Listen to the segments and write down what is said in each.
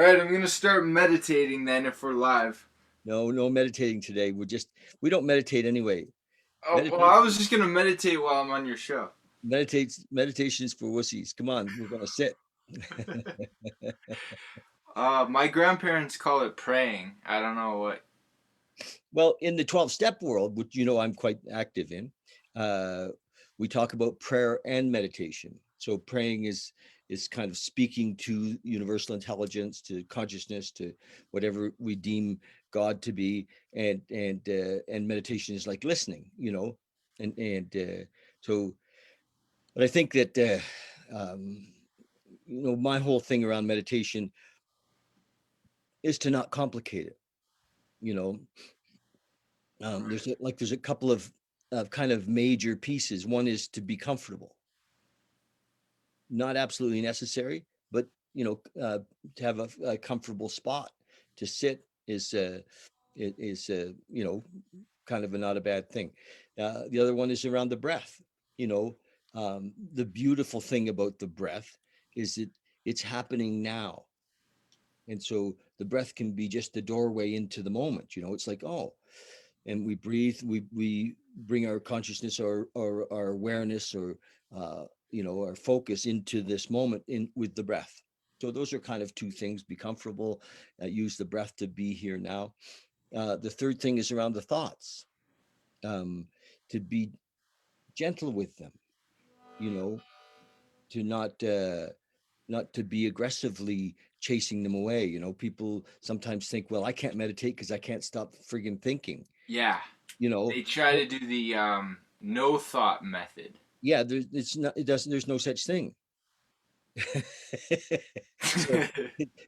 right, I'm gonna start meditating then if we're live. No, no meditating today. We don't meditate anyway. Oh, well, Meditate I was just gonna meditate while I'm on your show. meditations for wussies. Come on, we're gonna sit. My grandparents call it praying. I don't know what. Well, in the 12-step world, which I'm quite active in, uh, we talk about prayer and meditation. So praying is kind of speaking to universal intelligence, to consciousness, to whatever we deem God to be, and meditation is like listening, and so. But I think that my whole thing around meditation is to not complicate it. You know, Right. there's a couple of kind of major pieces. One is to be comfortable, not absolutely necessary, but to have a comfortable spot to sit is kind of not a bad thing. The other one is around the breath. You know, the beautiful thing about the breath is that it's happening now. And so the breath can be just the doorway into the moment. It's like, oh, and we breathe, we bring our consciousness or our awareness or our focus into this moment in with the breath. So those are kind of two things: be comfortable, use the breath to be here now. The third thing is around the thoughts, um, to be gentle with them, you know, to not to be aggressively chasing them away. People sometimes think, well, I can't meditate because I can't stop friggin' thinking. Yeah, You know, they try well, to do the no thought method. yeah, there's no such thing. So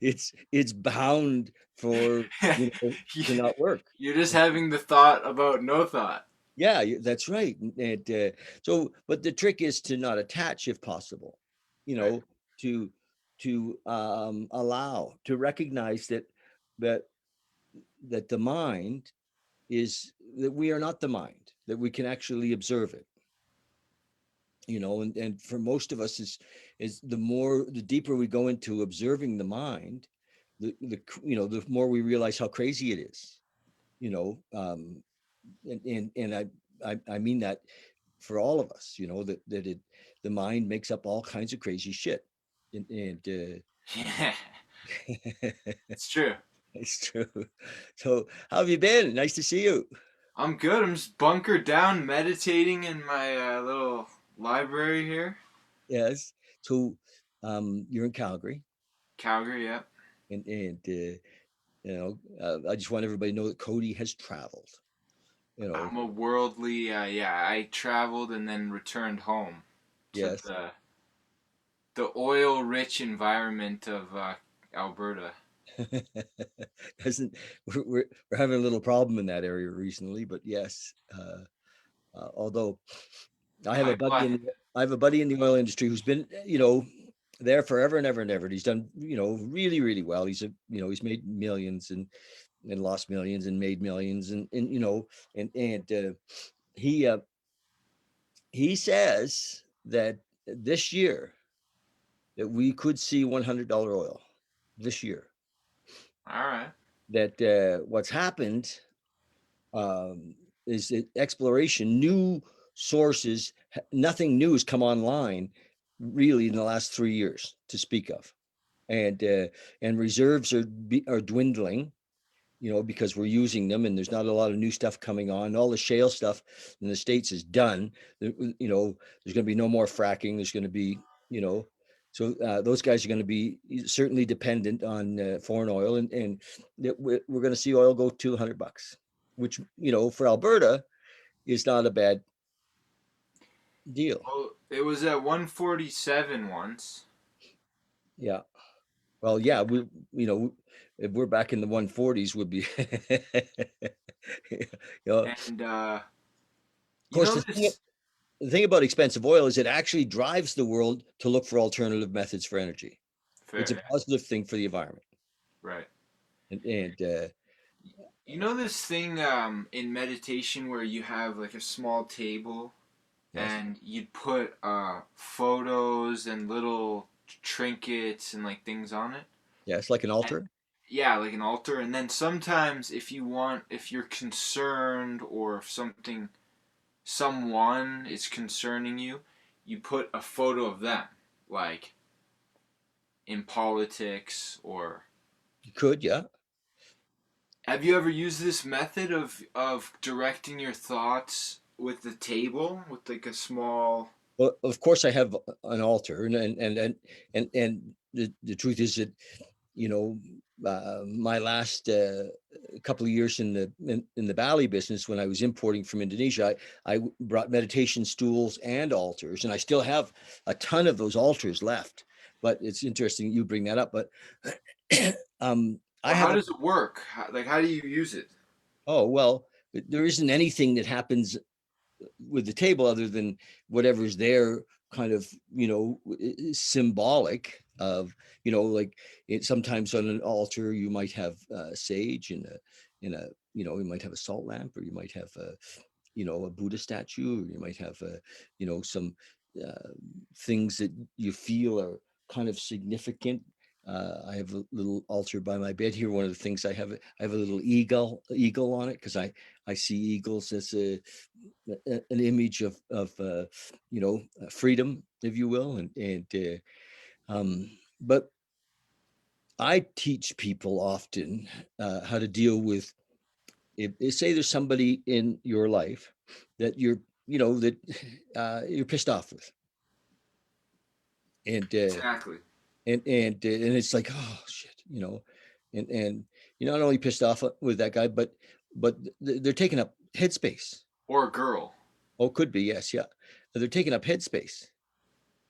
it's bound for to not work. You're just having the thought about no thought. Yeah, that's right. So, but the trick is to not attach, if possible. You Right. know, to allow to recognize that that the mind is that we are not the mind, that we can actually observe it. And for most of us is the deeper we go into observing the mind, the more we realize how crazy it is. You know, and I mean that for all of us, the mind makes up all kinds of crazy shit, and Yeah, uh, it's true. it's true. So how have you been? Nice to see you. I'm good. I'm just bunkered down, meditating in my little library here. Yes. So you're in Calgary, Calgary, yeah. and I just want everybody to know that Cody has traveled. You know, I'm a worldly, yeah. I traveled and then returned home to yes. the oil-rich environment of Alberta. Doesn't we're having a little problem in that area recently, but yes. Although I have a Like buddy what? in I have a buddy in the oil industry who's been, there forever and ever and ever. And he's done, really, really well. He's made millions and lost millions and made millions and he he says that this year that we could see $100 oil this year. All right. That what's happened um, is that exploration, new sources, nothing new has come online really in the last 3 years to speak of, and reserves are dwindling. Because we're using them, and there's not a lot of new stuff coming on. All the shale stuff in the States is done. There's going to be no more fracking. There's going to be, you know, so those guys are going to be certainly dependent on foreign oil, and we're going to see oil go to $100, which for Alberta is not a bad deal. Well, it was at 147 once, Yeah. Well, yeah, if we're back in the 140s, would be, of and you course, know this. the thing about expensive oil is it actually drives the world to look for alternative methods for energy. It's a Fair, positive thing for the environment. right? And You know this thing in meditation where you have like a small table yes, and you'd put photos and little trinkets and like things on it. Yeah, it's like an And, altar. yeah, like an altar. And then sometimes if you're concerned or if someone is concerning you, you put a photo of them, like in politics or. You could, yeah. Have you ever used this method of directing your thoughts with the table with like a small. Well, of course, I have an altar, and the truth is that, you know, my last couple of years in the Bali business, when I was importing from Indonesia, I brought meditation stools and altars, and I still have a ton of those altars left. But it's interesting you bring that up. But I Well, how haven't. does it work? How do you use it? Oh well, there isn't anything that happens with the table other than whatever's there, kind of, symbolic of, like sometimes on an altar you might have sage in a you might have a salt lamp, or you might have a Buddha statue, or you might have some uh, things that you feel are kind of significant. I have a little altar by my bed here. One of the things I have a little eagle on it, because I see eagles as an image of freedom, if you will, but I teach people often how to deal with, if say there's somebody in your life that you're pissed off with, and Exactly. and it's like, oh shit, and you're not only pissed off with that guy, but they're taking up headspace. Or a girl. Oh, could be, yes, yeah. They're taking up headspace,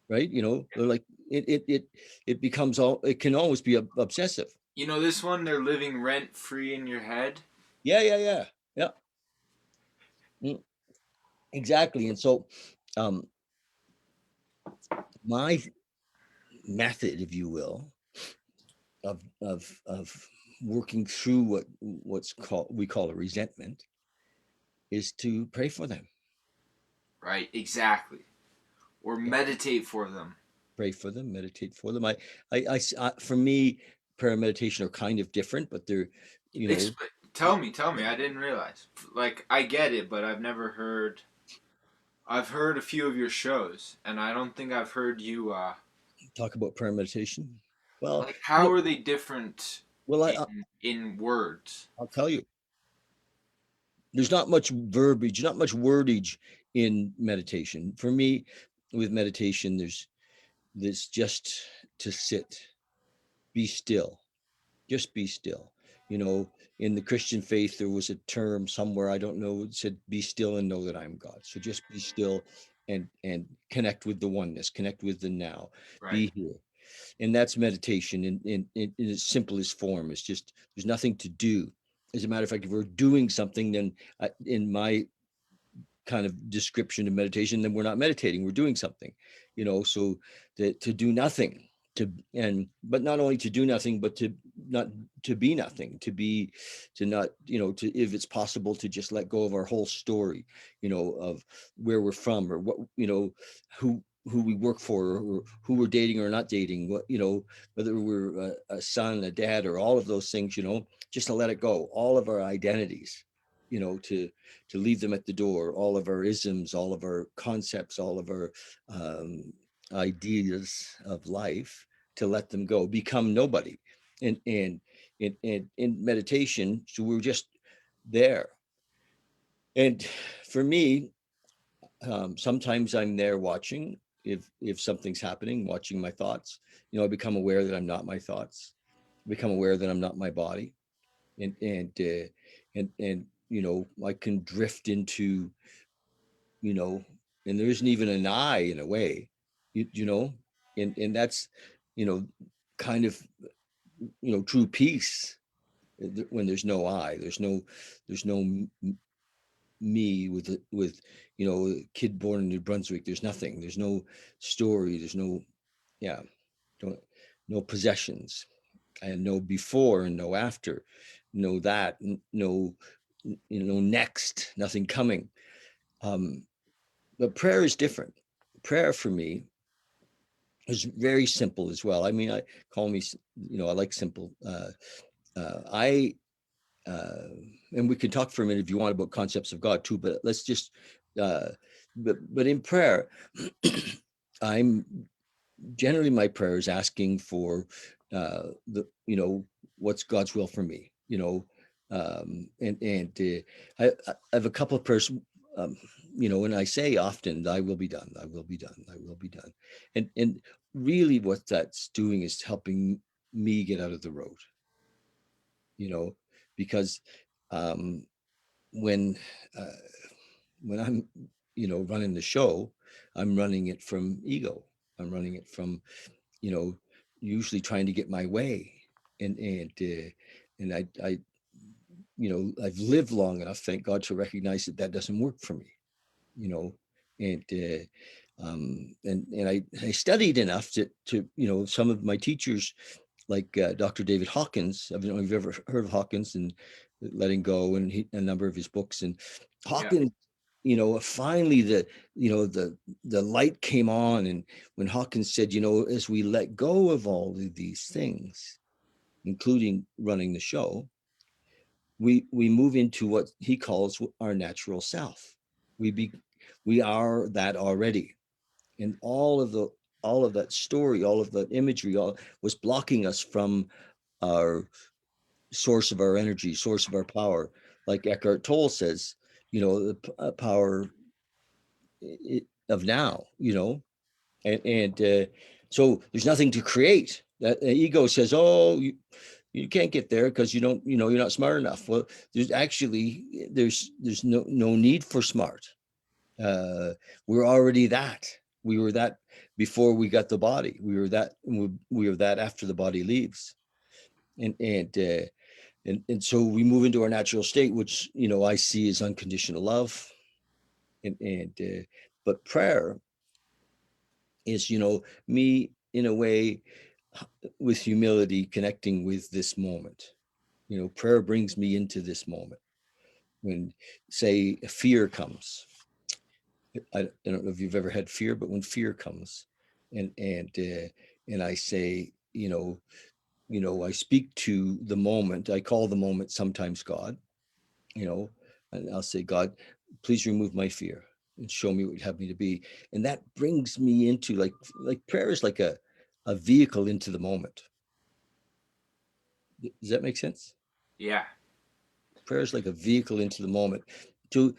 right? They're like, it becomes all, it can always be obsessive. You know this one? They're living rent free in your head. Yeah, yeah, yeah, yeah. Mm, exactly. And so, um, my method, if you will, of working through what's called we call a resentment, is to pray for them. Right. Exactly. Or Yeah, meditate for them. pray for them, meditate for them. For me, prayer and meditation are kind of different, but they're, you know, Tell me. I didn't realize. Like I get it, but I've never heard. I've heard a few of your shows, and I don't think I've heard you. talk about prayer and meditation. Well, Like, how are they different well, in words? I'll tell you, there's not much verbiage, not much wordage in meditation. For me, with meditation, there's just to sit, be still, just be still. In the Christian faith, there was a term somewhere, I don't know, it said, "Be still and know that I'm God." So just be still and connect with the oneness, connect with the now, Right. be here. And that's meditation in its simplest form. It's just, there's nothing to do. As a matter of fact, if we're doing something, then in my kind of description of meditation, then we're not meditating, we're doing something. So that to do nothing, but not only to do nothing, but to not to be nothing, to not, to, if it's possible, to just let go of our whole story, of where we're from, or what, who we work for, or who we're dating or not dating, what, whether we're a son, a dad, or all of those things, just to let it go, all of our identities, to leave them at the door, all of our isms, all of our concepts, all of our um, ideas of life, to let them go, become nobody. And in meditation, so we're just there. And for me, sometimes I'm there watching, if something's happening, watching my thoughts. I become aware that I'm not my thoughts, become aware that I'm not my body, and I can drift into, you know, and there isn't even an I, in a way, you know, and that's, you know, kind of, true peace. When there's no I, there's no me with, a kid born in New Brunswick. There's nothing. There's no story. There's no, yeah, don't, no possessions, and no before and no after, no that, no, next, nothing coming. But prayer is different. Prayer for me It's very simple as well. I mean, I call me, I like simple. I uh, and we can talk for a minute if you want about concepts of God too, but let's just uh, but in prayer, I'm generally my prayer is asking for the what's God's will for me, I have a couple of prayers, um, and I say often, "Thy will be done, Thy will be done, Thy will be done," and really what that's doing is helping me get out of the road, you know, because um, when uh, when I'm running the show, I'm running it from ego. I'm running it from you know, usually trying to get my way. And I I've lived long enough, thank God, to recognize that that doesn't work for me. You know, and I studied enough to some of my teachers, like Dr. David Hawkins. I don't know if you've ever heard of Hawkins and Letting Go, and a number of his books. And Yeah. Hawkins, finally the light came on, and when Hawkins said, as we let go of all of these things, including running the show, we move into what he calls our natural self. We be we are that already, and all of that story, all of that imagery, all was blocking us from our source of our energy, source of our power. Like Eckhart Tolle says, the power of now, and so there's nothing to create. That ego says, "Oh, you can't get there because you don't, you're not smart enough." Well, there's no need for smart. Uh, we're already that. We were that before we got the body. We were that after the body leaves, and so we move into our natural state, which I see as unconditional love, and but prayer is me in a way with humility connecting with this moment. Prayer brings me into this moment. When, say, fear comes, I don't know if you've ever had fear, but when fear comes, and I say, I speak to the moment. I call the moment sometimes God, you know, and I'll say, God, please remove my fear and show me what you have me to be. And that brings me into like prayer is like a vehicle into the moment. Does that make sense? Yeah. Prayer is like a vehicle into the moment. To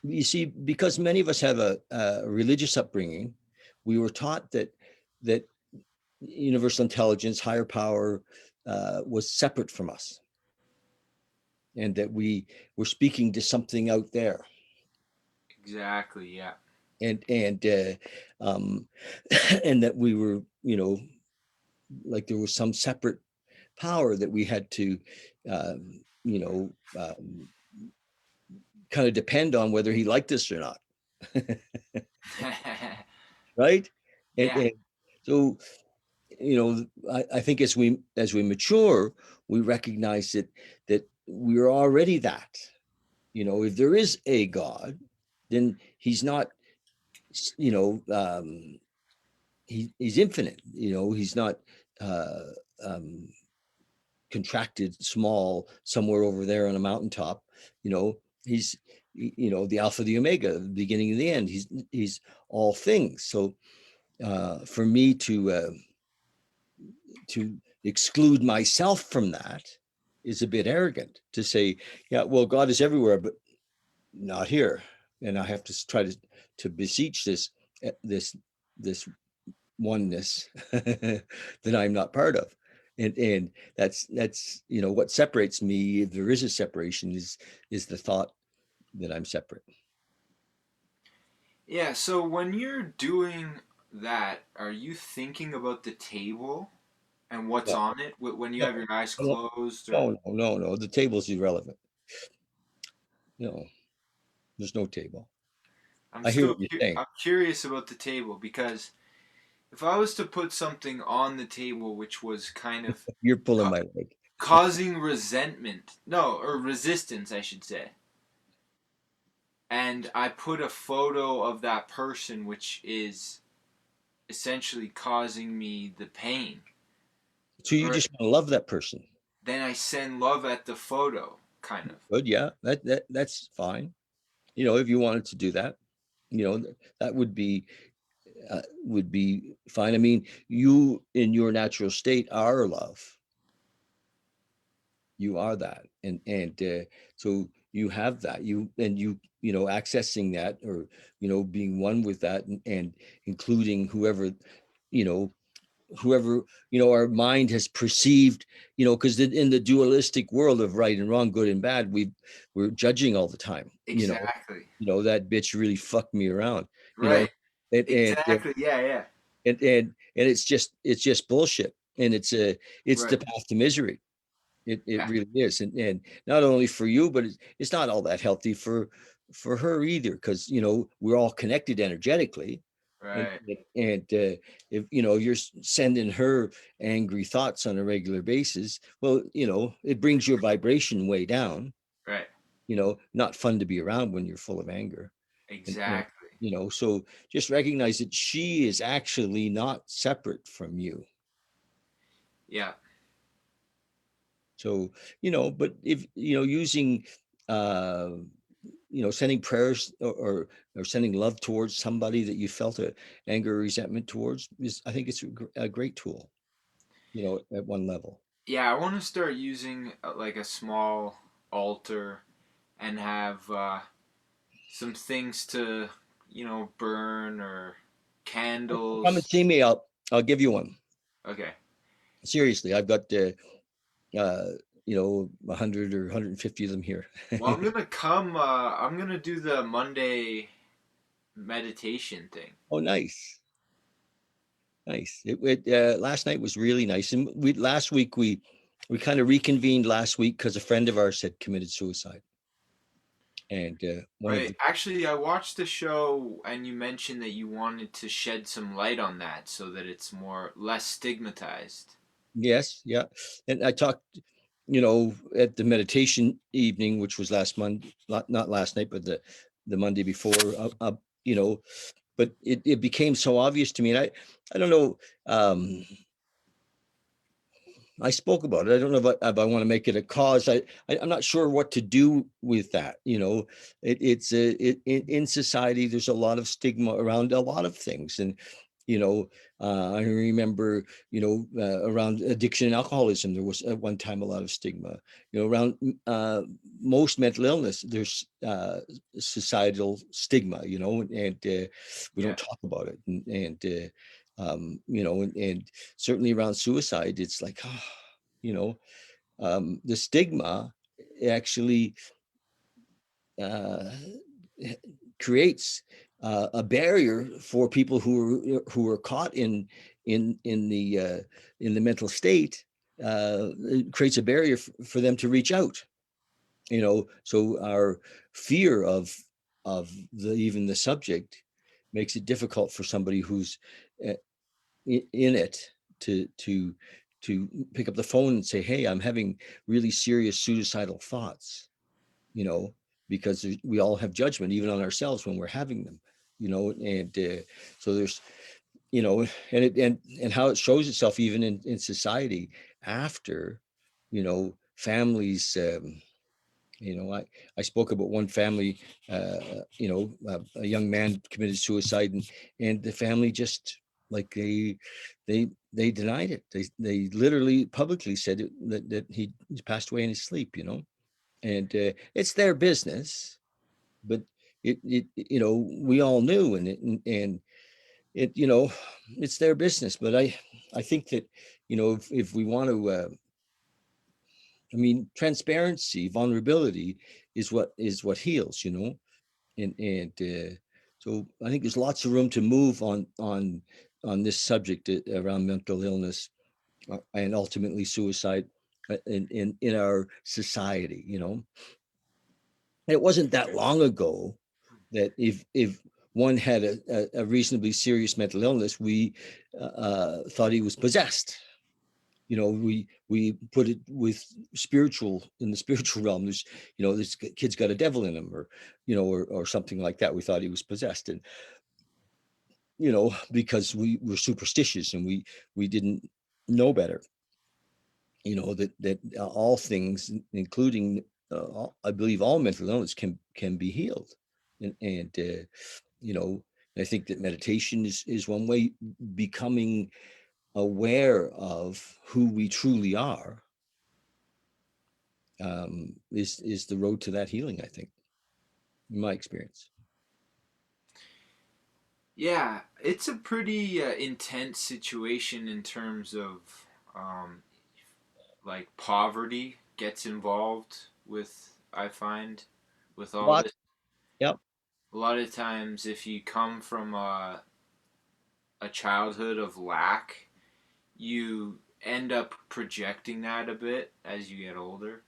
You see, because many of us have a religious upbringing, we were taught that universal intelligence, higher power, was separate from us, and that we were speaking to something out there, Exactly. Yeah. and um, and that we were, like there was some separate power that we had to, you know, kind of depend on whether he liked us or not, right? Yeah. And so I think as we mature, we recognize that we're already that. If there is a God, then he's not, you know, he's infinite. He's not uh, um, contracted, small, somewhere over there on a mountaintop. He's the Alpha, the Omega, the beginning and the end. He's all things. So for me to exclude myself from that is a bit arrogant, to say, yeah, well, God is everywhere, but not here. And I have to try to beseech this oneness that I'm not part of. And that's what separates me, if there is a separation, is the thought that I'm separate. Yeah. So when you're doing that, are you thinking about the table and what's No, on it when you no, have your eyes no, closed? Or no, no, no, no. The table's irrelevant. No, there's no table. I hear what you're saying. I'm curious about the table because if I was to put something on the table which was kind of You're pulling ca- my leg. causing resentment, no, or resistance, I should say, and I put a photo of that person which is essentially causing me the pain. So you Or just want to love that person. then I send love at the photo, kind of. Good, yeah, that's fine. You know, if you wanted to do that, you know, that would be fine. I mean, you in your natural state are love. You are that, and so you have that. You know, accessing that, or being one with that, and including whoever, you know, whoever our mind has perceived, because in the dualistic world of right and wrong, good and bad, we're judging all the time. Exactly. That bitch really fucked me around. you know Right. and and uh, Exactly. Yeah, yeah. and it's just bullshit, and it's Right. the path to misery. It Yeah. really is, and not only for you, but it's not all that healthy for her either, because we're all connected energetically, and Right. if you're sending her angry thoughts on a regular basis, well, it brings your vibration way down. Right. Not fun to be around when you're full of anger, and Exactly. so just recognize that she is actually not separate from you. Yeah. So, but if, using, uh, sending prayers, or sending love towards somebody that you felt a anger or resentment towards, I think it's a great tool, at one level. Yeah, I want to start using like a small altar and have some things to, burn or Come and candles. see me. I'll give you one. Okay. Seriously, I've got, 100 or 150 of them here. Well, I'm gonna come. I'm gonna do the Monday meditation thing. Oh, nice. Nice. Last night was really nice, and last week we kind of reconvened last week because a friend of ours had committed suicide, and one of Right. the Actually, I watched the show, and you mentioned that you wanted to shed some light on that so that it's more less stigmatized. yes, yeah, and I talked, at the meditation evening, which was last Monday, not last night, but the Monday before, you know, but it became so obvious to me, and I don't know. I spoke about it. I don't know if I want to make it a cause. I'm not sure what to do with that. In society, there's a lot of stigma around a lot of things, and you know, I remember, around addiction and alcoholism, there was at one time a lot of stigma. Around most mental illness, there's societal stigma. And we Yeah. don't talk about it, and certainly around suicide, it's like, you know, the stigma actually uh, creates a barrier for people who are caught in the mental state. It creates a barrier for them to reach out. So our fear of even the subject makes it difficult for somebody who's uh, in it to pick up the phone and say, hey, I'm having really serious suicidal thoughts, you know because we all have judgment even on ourselves when we're having them, and so there's, and how it shows itself even in society after, families. I spoke about one family, a young man committed suicide, and the family just, like, they denied it. They literally publicly said that he passed away in his sleep, and it's their business, but we all knew, and it, it's their business. But I think that, if we want to, I mean, transparency, vulnerability is what heals, and so I think there's lots of room to move on this subject, around mental illness, and ultimately suicide, in our society. It wasn't that long ago that if one had a reasonably serious mental illness, we thought he was possessed. We put it with spiritual in the spiritual realm. This kid's got a devil in him, or something like that. We thought he was possessed, because we were superstitious and we didn't know better. That all things, including I believe all mental illness, can be healed, and you know, I think that meditation is one way. Becoming aware of who we truly are is the road to that healing. I think, in my experience. Yeah, it's a pretty intense situation in terms of um, like poverty gets involved with, I find, with all Lot. this. Yep. A lot of times, if you come from a childhood of lack, you end up projecting that a bit as you get older.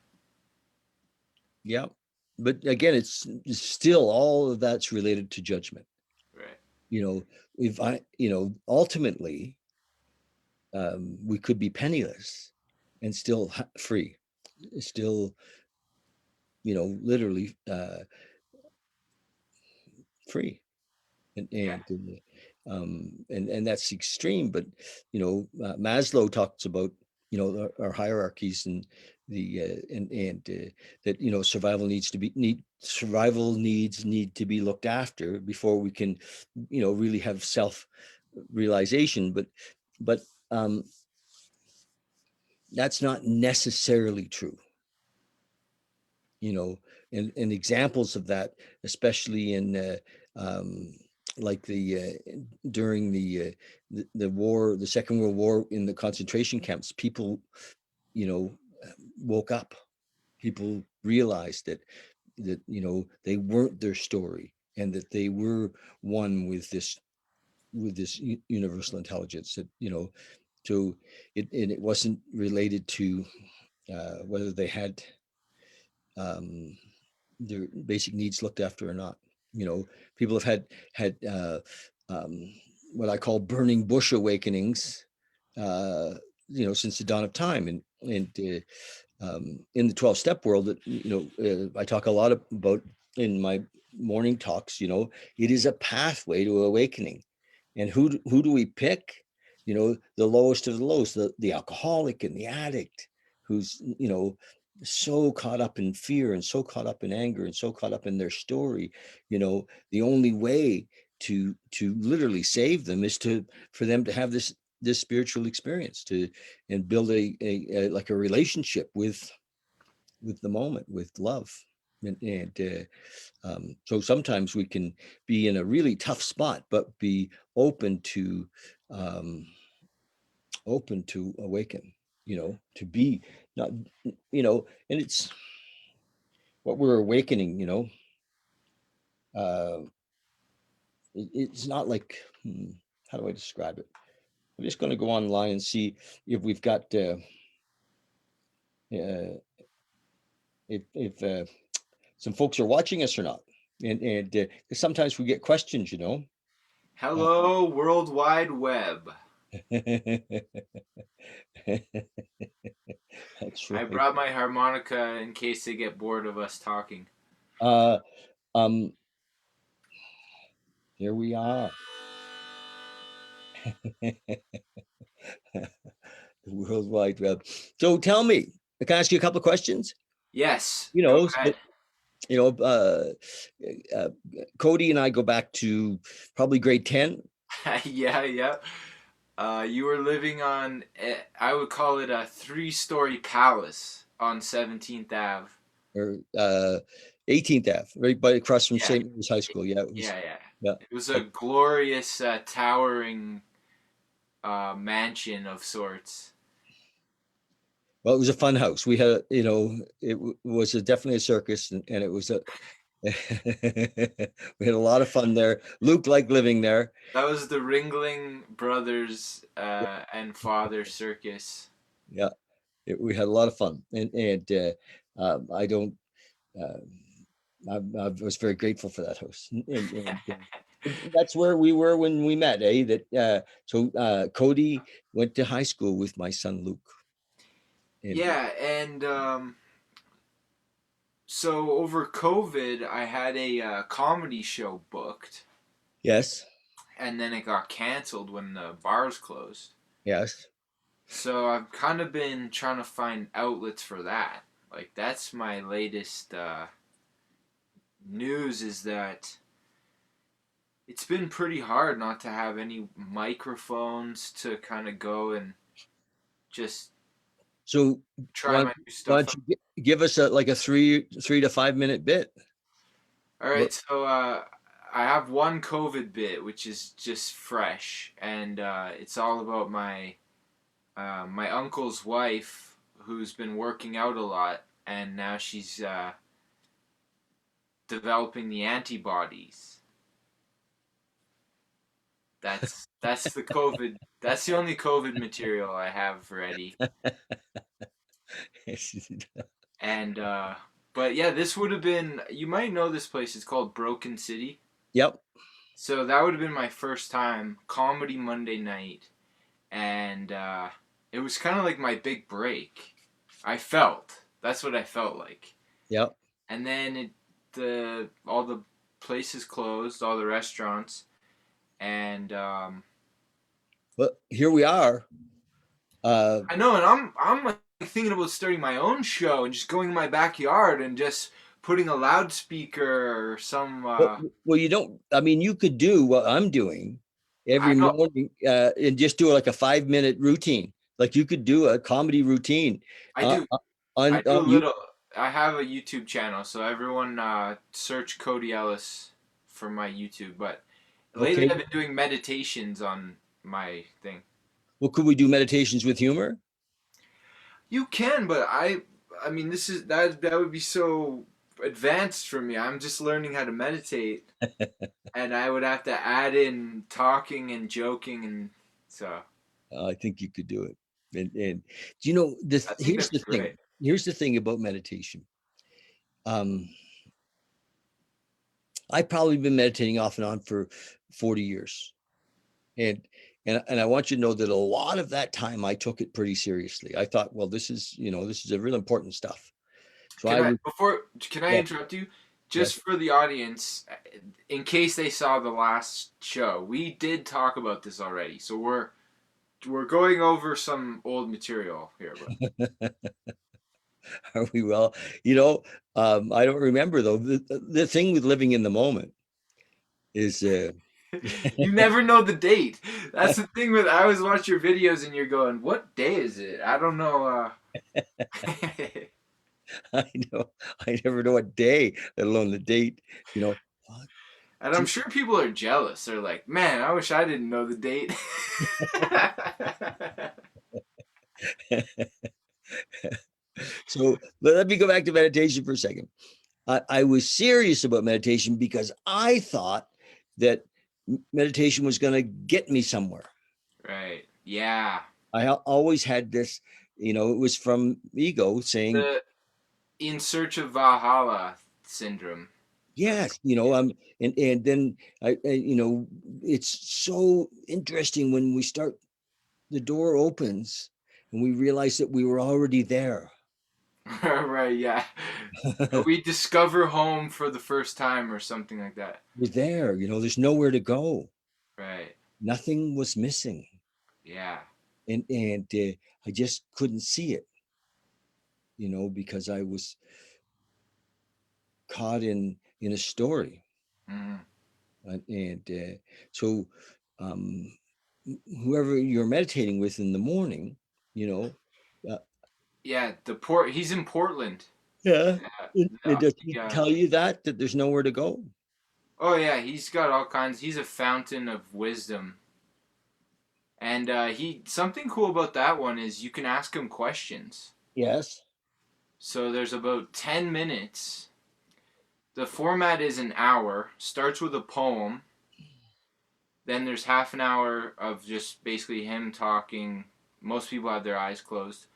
Yep. But again, it's still all of that's related to judgment. Right. You know, if ultimately, we could be penniless and still free, still, literally free. Yeah. And that's extreme. But Maslow talks about our hierarchies, and the that survival needs need to be looked after before we can really have self realization. But um, that's not necessarily true. you know and examples of that, especially in um, like during the war, the Second World War, in the concentration camps, people you know woke up. People realized that they weren't their story, and that they were one with this universal intelligence. That so it wasn't related to whether they had um, their basic needs looked after or not. People have had um, what I call burning bush awakenings, uh, since the dawn of time, and in the 12-step world that I talk a lot about in my morning talks. It is a pathway to awakening. And who do we pick? The lowest of the lows, the alcoholic and the addict, who's so caught up in fear, and so caught up in anger, and so caught up in their story. The only way to literally save them is to for them to have this spiritual experience, to and build a like a relationship with the moment, with love. And so sometimes we can be in a really tough spot, but be open to um, awaken, to be not, and it's what we're awakening. uh, it's not like, how do I describe it? I'm just going to go online and see if we've got uh, if some folks are watching us or not. And sometimes we get questions. Uh, Hello, World Wide Web. That's I right. brought my harmonica in case they get bored of us talking. Uh, um, Here we are. The World Wide Web. So tell me, I can ask you a couple of questions. Yes, You go know, ahead. you know, uh, uh, Cody and I go back to probably grade 10, Yeah, yeah. You were living on, I would call it a three-story palace on 17th Ave. or 18th Ave, right by across from Yeah, St. Mary's High School. Yeah, it was. yeah, yeah. Yeah. It was a glorious, towering mansion of sorts. Well, it was a fun house. We had, was definitely a circus, and it was a, we had a lot of fun there. Luke liked living there. That was the Ringling Brothers and Father Circus. Yeah, we had a lot of fun, and I don't. Uh, I was very grateful for that house, and that's where we were when we met. So Cody went to high school with my son Luke, and Yeah, and so over COVID, I had a comedy show booked, yes, and then it got canceled when the bars closed. Yes. So I've kind of been trying to find outlets for that. Like that's my latest news is that it's been pretty hard not to have any microphones to kind of go and just So try why, my new why stuff don't out. you give us a like a 3 to 5 minute bit? All right, What, so I have one COVID bit which is just fresh, and it's all about my uncle's wife who's been working out a lot, and now she's developing the antibodies. That's the COVID. That's the only COVID material I have ready. And but yeah, this would have been. You might know this place. It's called Broken City. Yep. So that would have been my first time comedy Monday night, and it was kind of like my big break. I felt that's what I felt like. Yep. And then the all the places closed, all the restaurants, and But here we are. Uh, I know, and I'm like thinking about starting my own show and just going in my backyard and just putting a loudspeaker or some. well, you don't. I mean, you could do what I'm doing I every know morning, and just do like a 5 minute routine. Like you could do a comedy routine I uh, do uh, I do a on you. little. I have a YouTube channel, so everyone search Cody Ellis for my YouTube. But lately, Okay. I've been doing meditations on my thing. Well, could we do meditations with humor? You can, but I mean, this is that would be so advanced for me. I'm just learning how to meditate, and I would have to add in talking and joking, and so I think you could do it. And do you know this? I think that's great. Here's the thing about meditation. Um, I've probably been meditating off and on for 40 years. And and I want you to know that a lot of that time I took it pretty seriously. I thought, well, this is a real important stuff. So Can I I would, before can I yeah, interrupt you? yes. Just for the audience, in case they saw the last show, we did talk about this already. So we're going over some old material here, but Are we well? I don't remember though. The thing with living in the moment is you never know the date. That's the thing with I always watch your videos and you're going, "What day is it?" I don't know. I know I never know what day, let alone the date, you know. Fuck. And I'm sure people are jealous. They're like, "Man, I wish I didn't know the date." So let me go back to meditation for a second. I was serious about meditation because I thought that meditation was going to get me somewhere. Right. Yeah. I always had this, it was from ego saying, The In Search of Valhalla syndrome. That's yes, yeah. and then it's so interesting when we start, the door opens and we realize that we were already there. Right, yeah. We discover home for the first time or something like that. We're there, there's nowhere to go. Right. Nothing was missing. Yeah. And I just couldn't see it, because I was caught in a story. Hmm. And so um, whoever you're meditating with in the morning, you know, uh, Yeah, he's in Portland. yeah, Yeah. it The, does the, tell you that there's nowhere to go. oh yeah, he's got all kinds. He's a fountain of wisdom. And he something cool about that one is you can ask him questions. Yes. So there's about 10 minutes. The format is an hour. Starts with a poem. Then there's half an hour of just basically him talking. Most people have their eyes closed.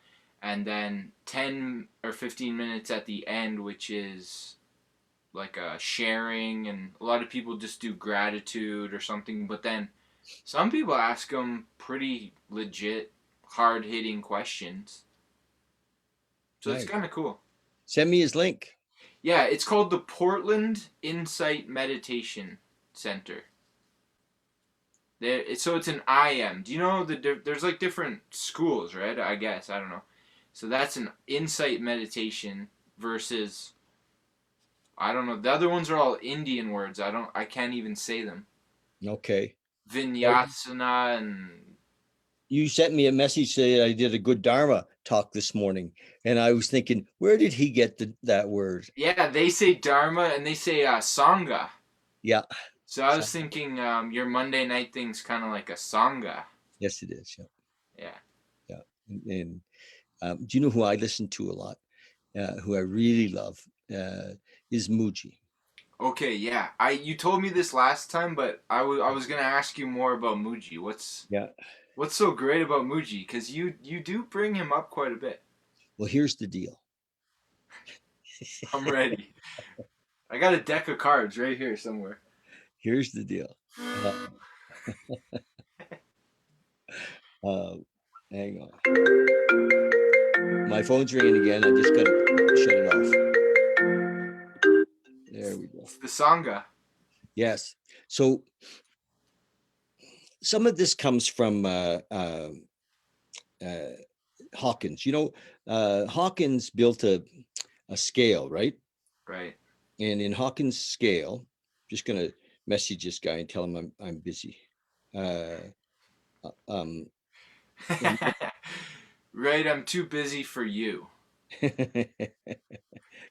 And then 10 or 15 minutes at the end, which is like a sharing. And a lot of people just do gratitude or something. But then some people ask him pretty legit, hard hitting questions. So it's Nice. kind of cool. Send me his link. Yeah, it's called the Portland Insight Meditation Center. So it's an IM. Do you know there's like different schools, right? I guess I don't know. So that's an insight meditation versus I don't know. The other ones are all Indian words. I can't even say them. Okay. Well, Vinyasana and you sent me a message saying I did a good Dharma talk this morning, and I was thinking, where did he get that word? yeah, they say Dharma and they say Sangha. Yeah. So I So, was thinking your Monday night thing's kind of like a Sangha. yes, it is. Yeah. Yeah. Yeah. And do you know who I listen to a lot? Who I really love is Muji. Okay, yeah. You told me this last time, but I was gonna ask you more about Muji. Yeah. What's so great about Muji? Because you do bring him up quite a bit. Well, here's the deal. I'm ready. I got a deck of cards right here somewhere. Here's the deal. Uh, uh, hang on. My phone's ringing again. I just got to shut it off. There we go. It's the Sangha. Yes. So some of this comes from uh, Hawkins. Hawkins built a scale, right? Right. And in Hawkins' scale, just going to message this guy and tell him I'm busy. Uh, um, and Right. I'm too busy for you.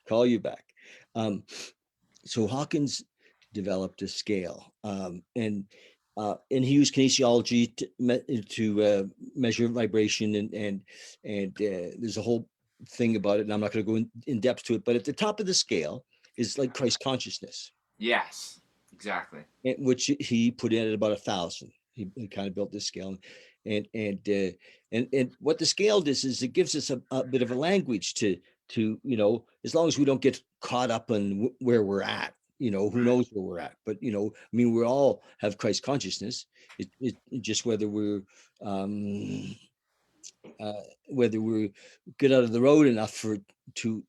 call you back. Um, so Hawkins developed a scale, and he used kinesiology to measure vibration, and there's a whole thing about it, and I'm not going to go in depth to it. But at the top of the scale is like Christ consciousness, Yes. Exactly. which he put in at about 1,000. He kind of built this scale, and what the scale does is it gives us a bit of a language to as long as we don't get caught up in where we're at. Who Right. knows where we're at, but I mean, we all have Christ consciousness. It just um, uh, whether we're get out of the road enough for to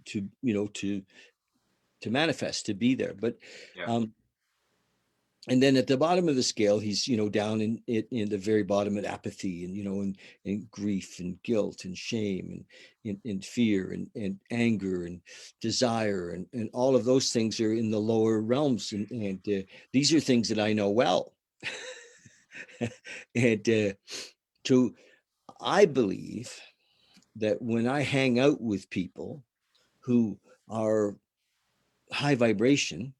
to you know to manifest, to be there. But Yeah. um, and then at the bottom of the scale, he's down in the very bottom at apathy, and grief and guilt and shame and fear and anger and desire, and all of those things are in the lower realms, and these are things that I know well. And so I believe that when I hang out with people who are high vibration,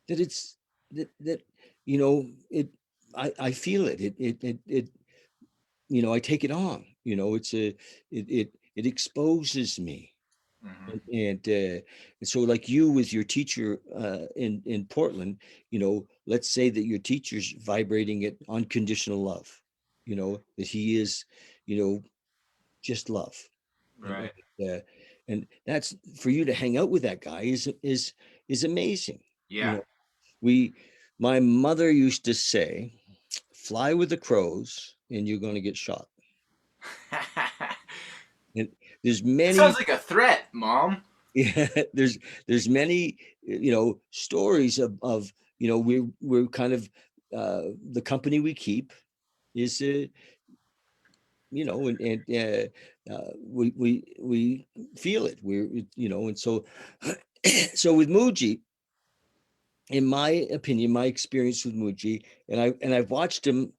that it's that it I feel it. I take it on. It exposes me. Hmm. And so, like you with your teacher in Portland, let's say that your teacher's vibrating at unconditional love, that he is, you know just love. and Right. and, uh, and that's for you to hang out with that guy is amazing. you Yeah. know we My mother used to say, fly with the crows and you're going to get shot. And there's That sounds many like a threat, Mom. yeah, there's many stories of we're kind of the company we keep is we feel it. And so so with Muji, in my opinion, my experience with Muji, and I've watched him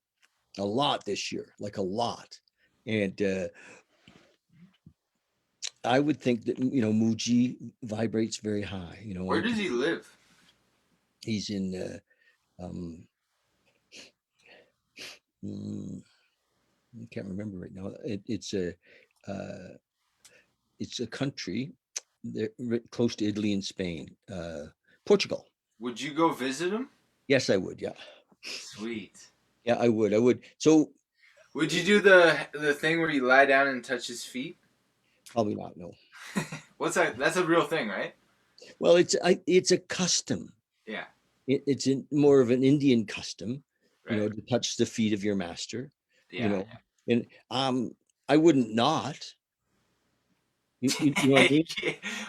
a lot this year, like a lot. And I would think that Muji vibrates very high. Where does he live? He's in um, mm, I can't remember right now. Uh, it's a country there, close to Italy and Spain, Portugal. Would you go visit him? Yes, I would. Yeah, Sweet. yeah, I would. I would. So Would you do the thing where you lie down and touch his feet? probably not. No. What's that? That's a real thing, right? Well, it's a custom. Yeah. It's more of an Indian custom, Right. to touch the feet of your master. You Yeah. know, and I wouldn't not. You know what I mean?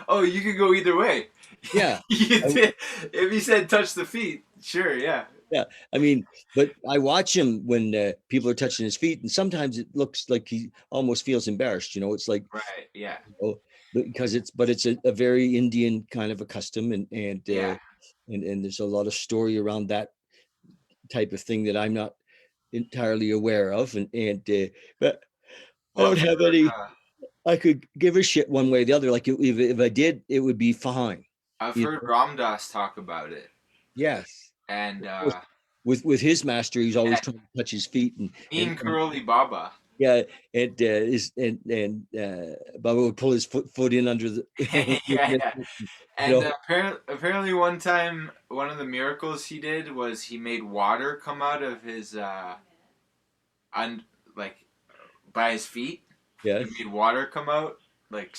Oh, you could go either way. Yeah. You I, did. If you said touch the feet, sure, yeah. Yeah, I mean, but I watch him when people are touching his feet, and sometimes it looks like he almost feels embarrassed. It's like, Right. Yeah. oh, because it's a very Indian kind of a custom, Yeah. and there's a lot of story around that type of thing that I'm not entirely aware of, and but I Well, don't I've have heard. any. I could give a shit one way or the other. Like if I did, it would be fine. I've You heard know? Ram Dass talk about it, Yes. and Of course, with his master, he's always yeah, trying to touch his feet, Neem Karoli Baba. yeah, Baba would pull his foot in under the, Yeah. you And know, apparently, one time, one of the miracles he did was he made water come out of his un like by his feet. He yes, made water come out like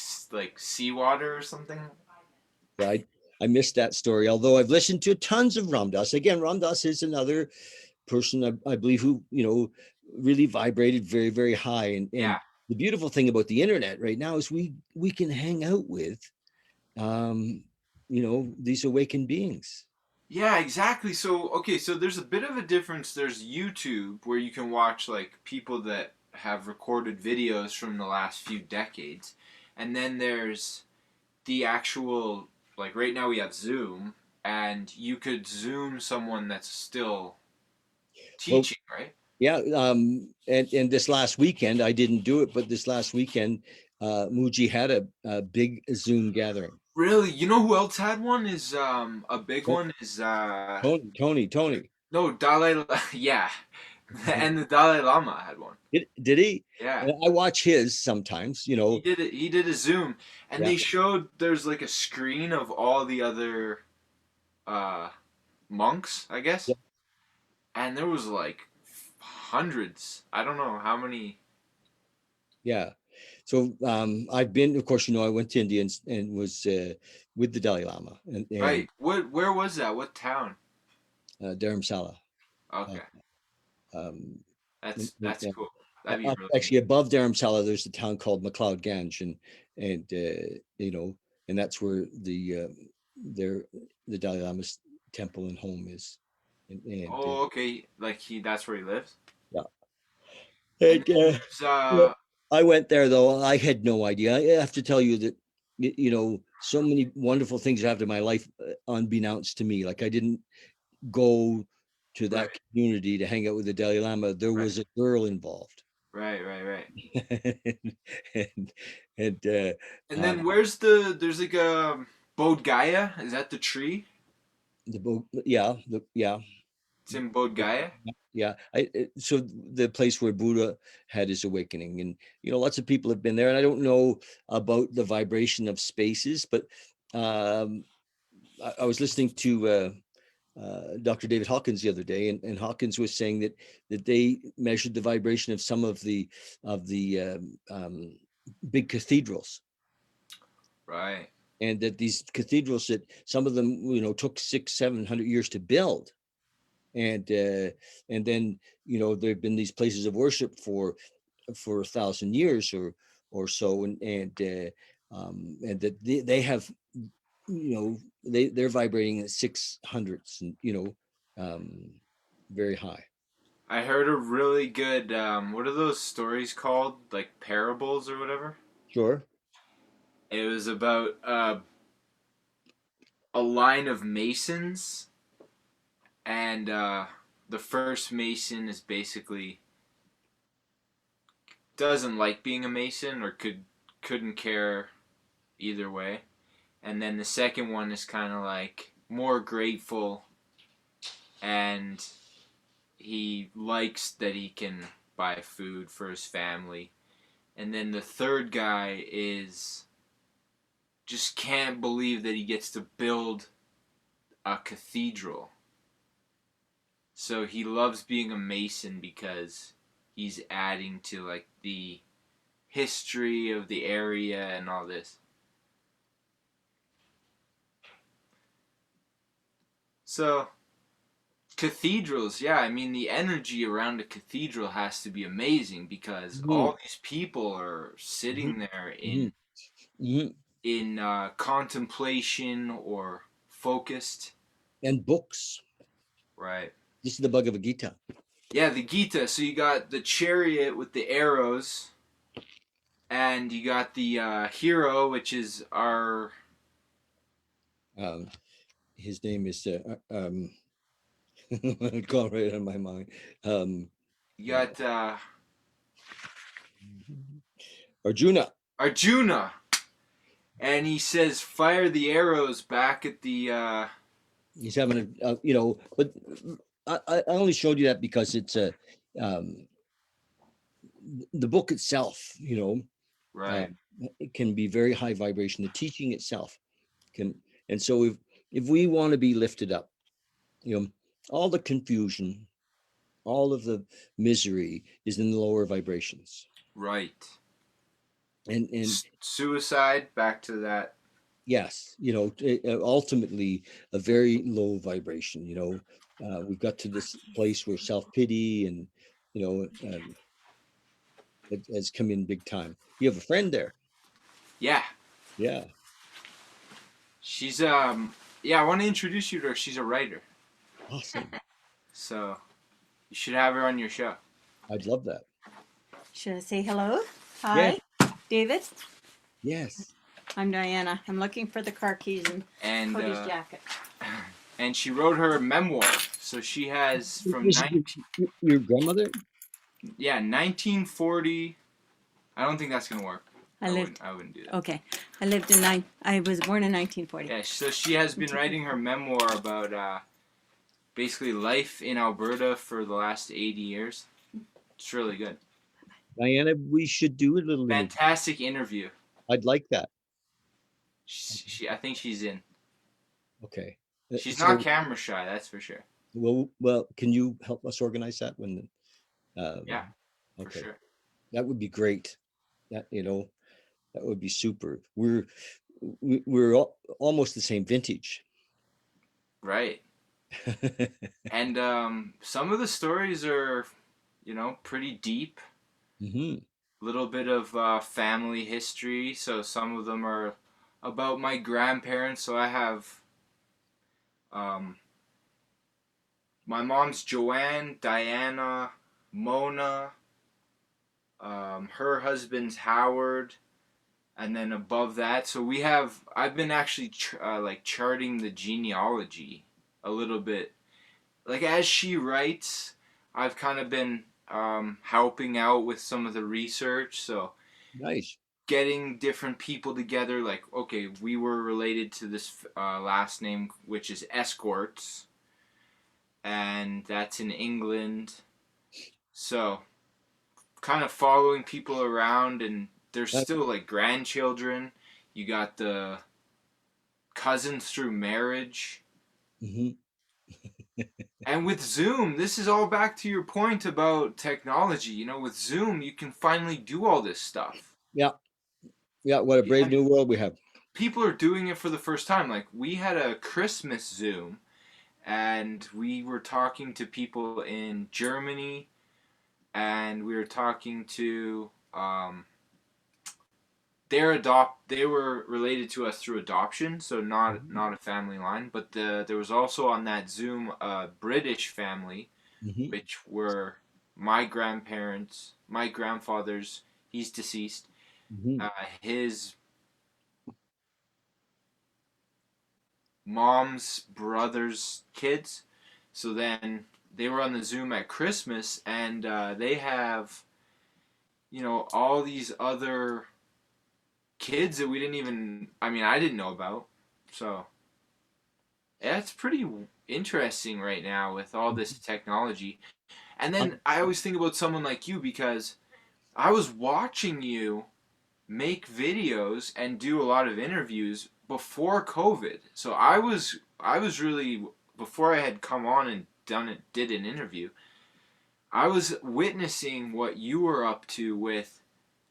seawater or something. yeah. I missed that story. Although I've listened to tons of Ram Dass. Again, Ram Dass is another person I believe who really vibrated very very high. And Yeah. the beautiful thing about the internet right now is we can hang out with um, these awakened beings. Yeah, exactly. So, okay, so there's a bit of a difference. There's YouTube where you can watch like people that have recorded videos from the last few decades. And then there's the actual, like right now we have Zoom, and you could Zoom someone that's still Well, teaching, right? yeah, and this last weekend I didn't do it, but this last weekend, Muji had a big Zoom gathering. Really? You know who else had one? Is a big one is Tony. no Dalai yeah. And the Dalai Lama had one. Did he? Yeah. And I watch his sometimes. He did it. He did a Zoom, and Yeah, they showed there's like a screen of all the other uh, monks, I yeah, guess, and there was like hundreds. I don't know how many. yeah. So I've been, of course, I went to India and was with the Dalai Lama and Right. What? Where was that? What town? Dharamsala. Uh, Okay, um, that's cool. That'd be up really actually neat. above Dharamsala, there's a town called McLeod Ganj, and and that's where their the Dalai Lama's temple and home is, and Oh, okay. Like he, that's where he lives. yeah, And and then there's yeah, I went there though. I had no idea. I have to tell you that so many wonderful things happened in my life unbeknownst to me. Like I didn't go to right, that community to hang out with the Dalai Lama. There right, was a girl involved. right. and and uh, And uh, then where's there's like a Bodh Gaya? Is that the tree? yeah, It's in Bodh Gaya. yeah. So the place where Buddha had his awakening, and lots of people have been there, and I don't know about the vibration of spaces, but um, I was listening to Dr. David Hawkins the other day, and Hawkins was saying that they measured the vibration of some of the big cathedrals, Right. and that these cathedrals, that some of them took 600-700 years to build, and and then there have been these places of worship for 1,000 years or so, and that they have they're vibrating at 600s, and um very high. I heard a really good what are those stories called? Like parables or whatever? Sure. It was about a line of masons and the first mason is basically doesn't like being a mason or couldn't care either way. And then the second one is kind of like more grateful and he likes that he can buy food for his family. And then the third guy is just can't believe that he gets to build a cathedral. So he loves being a mason because he's adding to like the history of the area and all this. So cathedrals, yeah, I mean the energy around a cathedral has to be amazing because Mhm, all these people are mhm, sitting there mhm, mhm. in contemplation or focused. And books. Right. This is the Bhagavad Gita. Yeah, the Gita. So you got the chariot with the arrows, and you got the hero, which is our. Um, his name is it's gone right out of my mind. Um, You uh, got Arjuna. Arjuna, and he says, "Fire the arrows back at the." He's having you know, but I only showed you that because it's a um, the book itself, you know, Right, it can be very high vibration. The teaching itself can, and so if we want to be lifted up, you know, all the confusion, all of the misery is in the lower vibrations, right. and Suicide. Back to that. yes, you know, ultimately a very low vibration. You know, we've got to this place where self pity and you know it has come in big time. You have a friend there, Yeah, yeah, she's Yeah, I want to introduce you to her. She's a writer, awesome. so you should have her on your show. I'd love that. Should I say hello? Yeah, Hi, David. yes. I'm Diana. I'm looking for the car keys and And Cody's jacket. and she wrote her memoir. So she has from Was it your grandmother? 1940. I don't think that's gonna work. I lived. I wouldn't do that. Okay, I lived in nine. I was born in 1940. Yeah, so she has been writing her memoir about basically life in Alberta for the last 80 years. It's really good. Diana, we should do a little interview. Fantastic interview. I'd like that. I think she's in. Okay. She's not So, camera shy, that's for sure. well, can you help us organize that when? Yeah, Um, for okay, sure. that would be great. That you know, that would be super. We're almost the same vintage. Right. And some of the stories are, pretty deep. Hmm. A little bit of family history. So some of them are about my grandparents. So I have um, my mom's Joanne, Diana, Mona, her husband's Howard, and then above that, so we have. I've been actually like charting the genealogy a little bit. Like as she writes, I've kind of been helping out with some of the research. So Nice. getting different people together. Like okay, we were related to this last name, which is Escorts, and that's in England. So kind of following people around, and there's still like grandchildren. You got the cousins through marriage. Hmm. And with Zoom, this is all back to your point about technology. With Zoom, you can finally do all this stuff. Yeah, yeah. What a brave And new world we have. people are doing it for the first time. Like, we had a Christmas Zoom, and we were talking to people in Germany, and we were talking to they were related to us through adoption, so not a family line, but there was also on that Zoom a British family, Hmm. which were my grandparents, my grandfather's. He's deceased. Hmm. His mom's brother's kids. So then they were on the Zoom at Christmas, and they have all these other kids that we didn't even. I mean, I didn't know about. So yeah, it's pretty interesting right now with all this technology. And then I always think about someone like you because I was watching you make videos and do a lot of interviews before COVID. So I was really before I had come on and did an interview. I was witnessing what you were up to with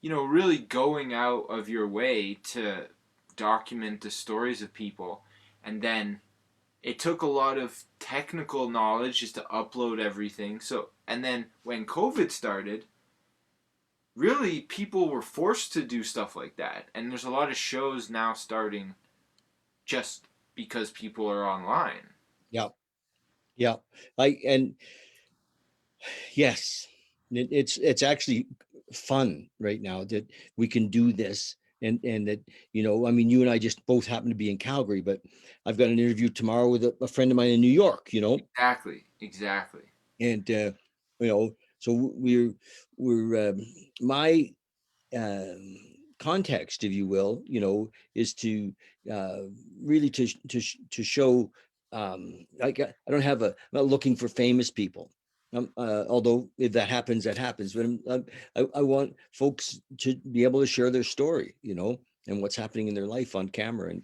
really going out of your way to document the stories of people, and then it took a lot of technical knowledge just to upload everything. So, and then when COVID started, really people were forced to do stuff like that. And there's a lot of shows now starting just because people are online. Yeah. Yeah. And yes, it's actually fun right now that we can do this, and that, I mean, you and I just both happen to be in Calgary, but I've got an interview tomorrow with a friend of mine in New York. Exactly. And so we're my um, context, if you will, is to uh, really to show. I don't have I'm not looking for famous people. Although if that happens, that happens. But I want folks to be able to share their story, and what's happening in their life on camera.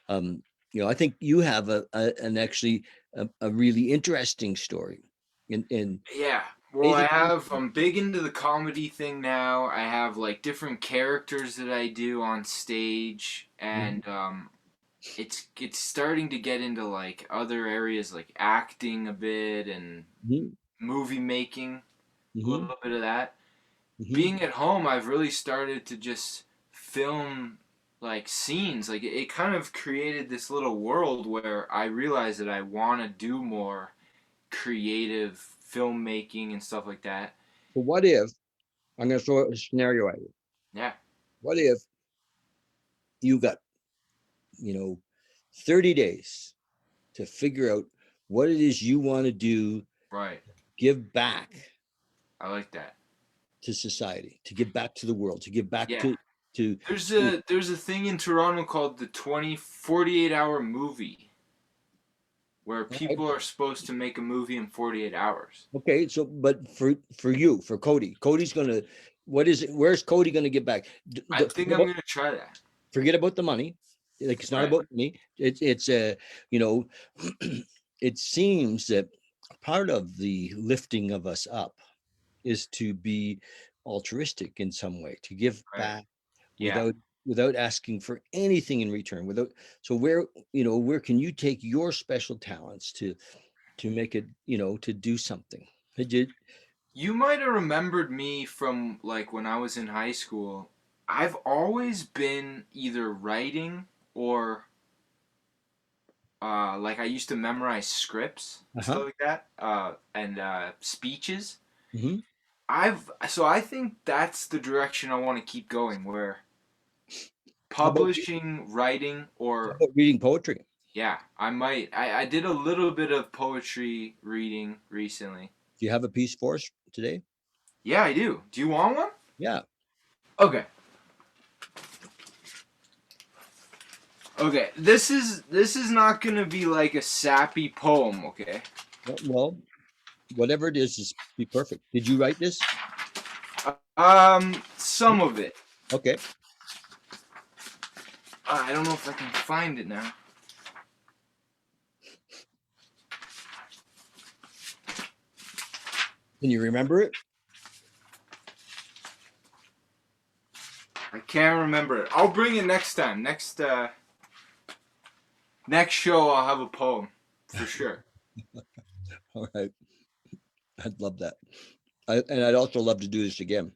I think you have an actually a really interesting story. And Yeah. Well, anything. I'm big into the comedy thing now. I have like different characters that I do on stage, Mhm, and it's starting to get into like other areas like acting a bit and mhm, movie making, a mhm, little bit of that. mhm. Being at home, I've really started to just film like scenes. Like it kind of created this little world where I realized that I want to do more creative filmmaking and stuff like that. So what if I'm going to throw a scenario at you? Yeah, What if you got, you know, 30 days to figure out what it is you want to do, right. give back I like that. to society, to give back to the world, to give back Yeah. to There's a thing in Toronto called the 48 hour movie where people are supposed to make a movie in 48 hours. okay, so but for Cody's gonna, what is it? Where's Cody gonna get back? I think I'm going to try that. Forget about the money. Like, it's not Right. about me. It's you know, it seems that part of the lifting of us up is to be altruistic in some way, to give Right. back Yeah. without asking for anything in return. So where can you take your special talents to make it, to do something? Did you? You might have remembered me from like when I was in high school. I've always been either writing or like I used to memorize scripts and Uh-huh. stuff like that, and speeches. Hmm. I think that's the direction I want to keep going, where How about publishing, writing, how or about reading poetry? yeah, I might. I did a little bit of poetry reading recently. Do you have a piece for us today? Yeah, I do. Do you want one? Yeah. Okay. Okay. This is not gonna be like a sappy poem. Okay. Well, whatever it is be perfect. Did you write this? Some of it. Okay. I don't know if I can find it now. Can you remember it? I can't remember it. I'll bring it next time. Next show, I'll have a poem for sure. All right. I'd love that. And I'd also love to do this again.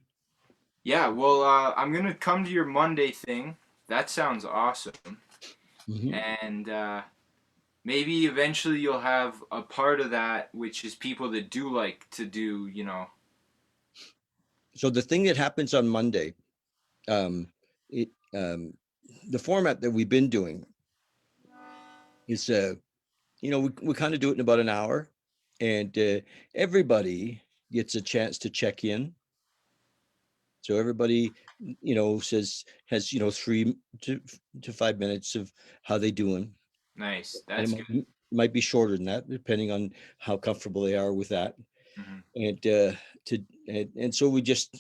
Yeah, well, I'm gonna come to your Monday thing. That sounds awesome. Hmm. And maybe eventually you'll have a part of that, which is people that do like to do, So the thing that happens on Monday, um, it the format that we've been doing is, we kind of do it in about an hour, and everybody gets a chance to check in. So everybody, says has 3 to 5 minutes of how they doing, nice. and That's good. might be shorter than that, depending on how comfortable they are with that. Hmm. And so we just,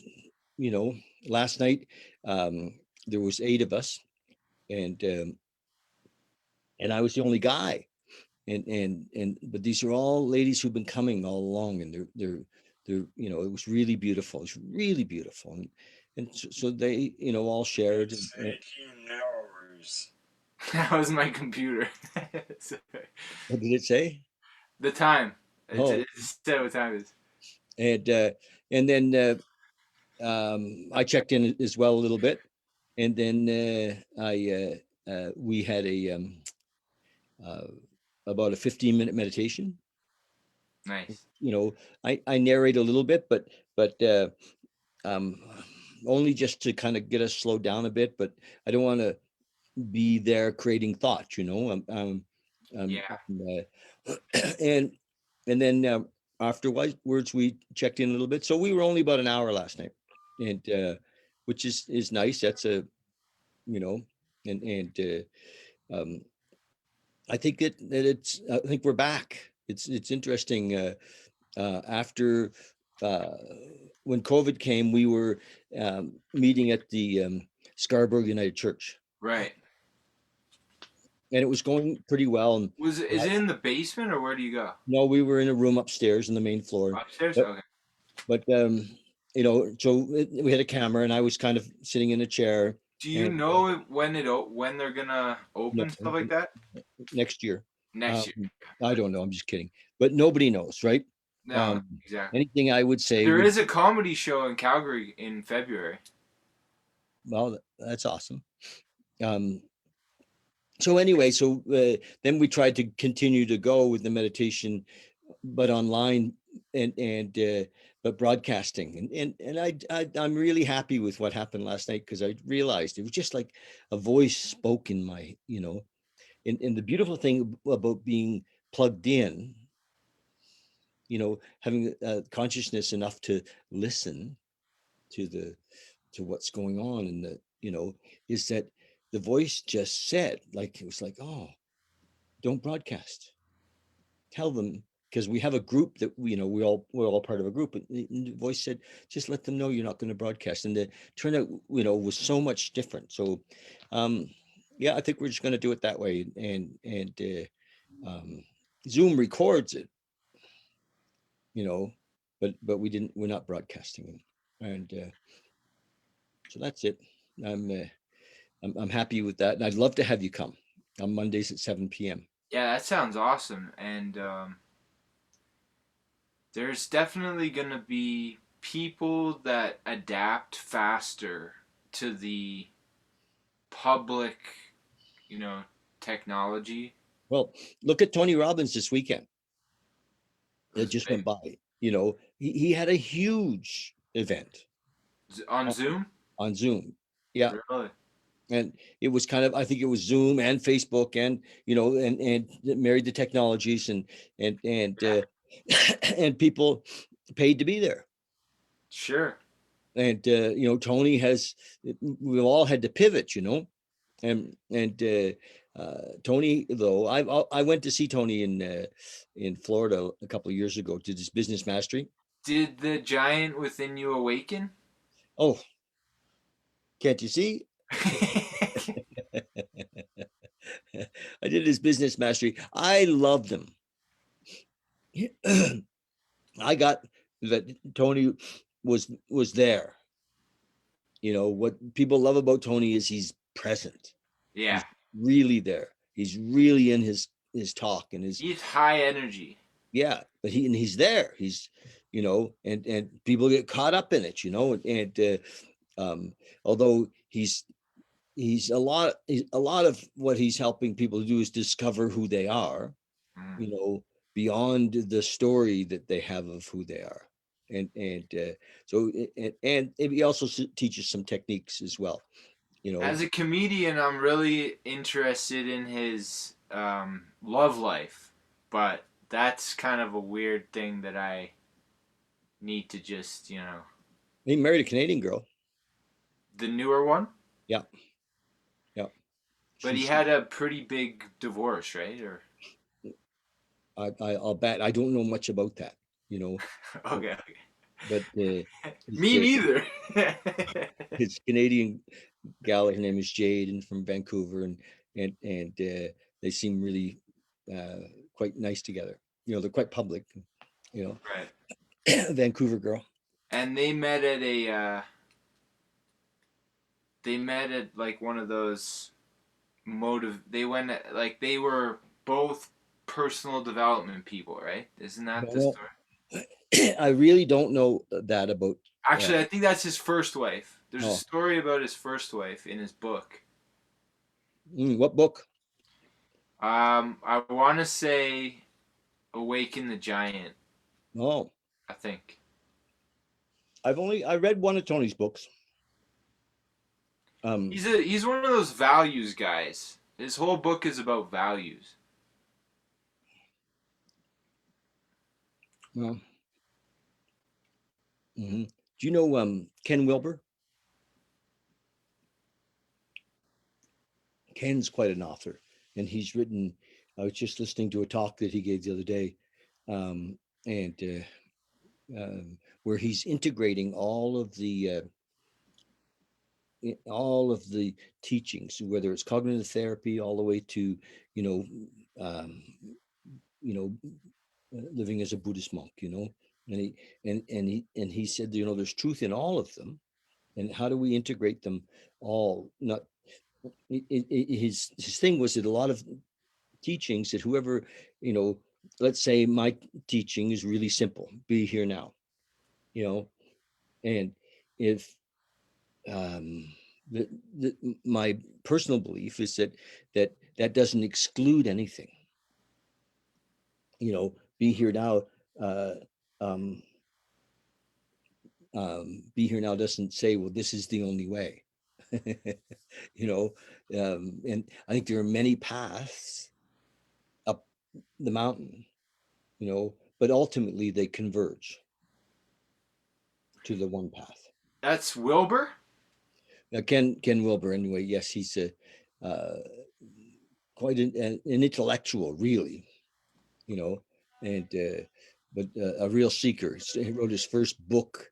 you know, last night, um, there was 8 of us, and I was the only guy, and but these are all ladies who've been coming all along, and they're it was really beautiful. It's really beautiful, and so they, all shared. It's 18 hours. That was my computer. Sorry. What did it say? The time. Oh, It said what time it is. and then I checked in as well a little bit, and then we had a uh, about a 15-minute meditation. Nice. You know, I narrate a little bit, but um, only just to kind of get us slowed down a bit. But I don't want to be there creating thoughts. You know, Yeah. and then afterwards we checked in a little bit. So we were only about an hour last night, and which is nice. That's a you know, and I think I think we're back. It's interesting. After uh, when COVID came, we were meeting at the Scarborough United Church, Right. and it was going pretty well. And Is it in the basement or where do you go? no, we were in a room upstairs in the main floor, Upstairs? but Okay. but so we had a camera, and I was kind of sitting in a chair, Do you and know when they're gonna no, open stuff like that? next year. Next year. I don't know. I'm just kidding, but nobody knows, right? No, Um, exactly. anything I would say There would is a comedy show in Calgary in February. well, that's awesome. Um, so anyway, then we tried to continue to go with the meditation, but online and but broadcasting, I'm really happy with what happened last night because I realized it was just like a voice spoke in my, and the beautiful thing about being plugged in, having consciousness enough to listen to what's going on, and is that the voice just said, like, it was like, oh, don't broadcast, tell them, because we have a group that we're all part of a group, and the voice said, just let them know you're not going to broadcast, and the turnout was so much different. So yeah, I think we're just going to do it that way, and Zoom records it, but we're not broadcasting it, and so that's it. I'm happy with that, and I'd love to have you come on Mondays at 7 p.m. Yeah, that sounds awesome. And there's definitely gonna be people that adapt faster to the public, you know, technology. Well, look at Tony Robbins this weekend. It It was just big. went by. He had a huge event On on, Zoom? on Zoom. Yeah, Really? and it was kind of, I think it was Zoom and Facebook, and and married the technologies, and Yeah. and people paid to be there. Sure. And Tony has, we've all had to pivot, and Tony, though, I went to see Tony in Florida a couple of years ago, did his business mastery. Did the giant within you awaken? Oh, can't you see? I did his business mastery. I loved him. I got that Tony was there. What people love about Tony is he's present. Yeah. He's really there. He's really in his talk and his, He's high energy. yeah, but he's there. He's, and people get caught up in it, although he's a lot of what he's helping people do is discover who they are, Mm. beyond the story that they have of who they are. So and he also teaches some techniques as well, As a comedian, I'm really interested in his love life, but that's kind of a weird thing that I need to just, he married a Canadian girl. the newer one. Yeah, yeah. But he She's had a pretty big divorce, right? Or I'll bet I don't know much about that, but okay, but his me neither. his Canadian gal, her name is Jade, and from Vancouver, and they seem really quite nice together. They're quite public. You know, Right. Vancouver girl. And they met at a. They met at like one of those motive. They went like they were both personal development people, right? Isn't that the Well, story? I really don't know that about. Uh, Actually, I think that's his first wife. There's a oh, story about his first wife in his book. what book? I want to say "Awaken the Giant." Oh, I think. I read one of Tony's books. He's one of those values guys. His whole book is about values. Well, hmm do you know Ken Wilber? Ken's quite an author, and he's written. I was just listening to a talk that he gave the other day, um, and where he's integrating all of the teachings, whether it's cognitive therapy, all the way to you know, um, you know, living as a Buddhist monk, and he said, there's truth in all of them, and how do we integrate them all? Not his thing was that a lot of teachings that whoever, you know, let's say my teaching is really simple: be here now, you know, and if um, the, my personal belief is that doesn't exclude anything, be here now. Uh, um, be here now doesn't say, well, this is the only way. you know, and I think there are many paths up the mountain, but ultimately they converge to the one path. That's Wilbur? Ken Wilber, anyway, yes, he's uh, quite an intellectual, really, and but a real seeker. He wrote his first book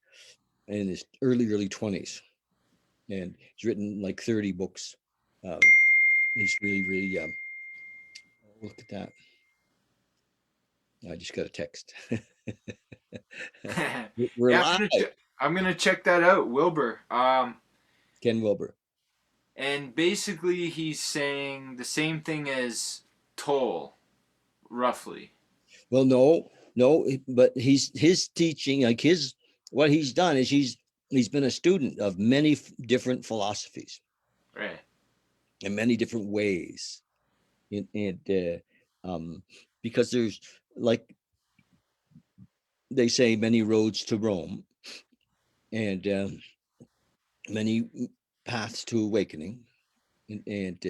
in his early 20s, and he's written like 30 books. Um, he's really look at that. I just got a text. We're Yeah, live. I'm gonna check that out, Wilbur. Ken Wilber. And basically he's saying the same thing as Toll, roughly. Well, no, but his teaching, like what he's done is he's been a student of many different philosophies Right. in many different ways, and because there's, like they say, many roads to Rome, and many paths to awakening, and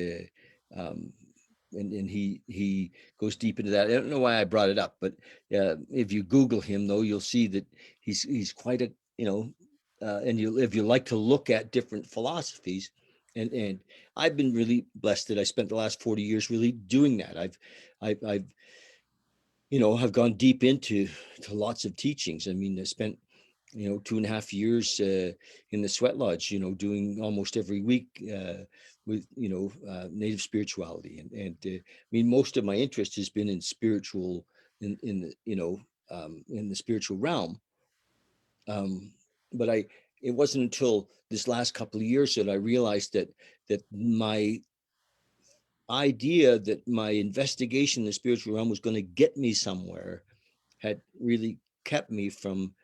and he goes deep into that. I don't know why I brought it up, but if you Google him, though, you'll see that he's quite a, and if you like to look at different philosophies, and I've been really blessed that I spent the last 40 years really doing that. I've have gone deep into lots of teachings. I mean, I spent 2.5 years in the sweat lodge, doing almost every week with native spirituality, and I mean, most of my interest has been in spiritual, in the in the spiritual realm. um but it wasn't until this last couple of years that I realized that my idea that my investigation in the spiritual realm was going to get me somewhere had really kept me from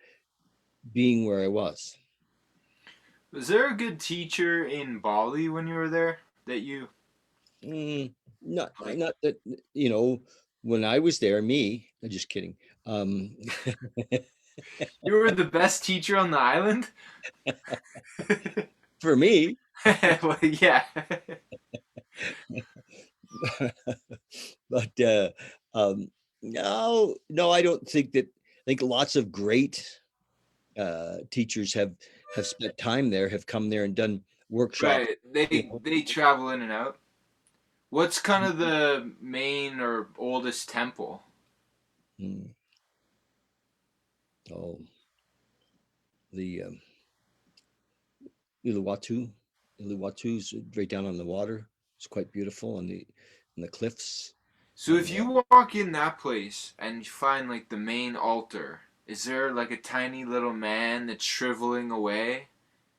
being where I was. Was there a good teacher in Bali when you were there that you Mm, not like? not that, when I was there, I'm just kidding. Um, You were the best teacher on the island? for me, Well, yeah. but no, I don't think that. I think lots of great teachers have spent time there, have come there and done workshops. Right. You They travel in and out. What's kind of the main or oldest temple? mm, oh, the Uluwatu, Uluwatu's right down on the water. It's quite beautiful on the cliffs. So if you walk in that place and you find like the main altar, is there like a tiny little man that's shriveling away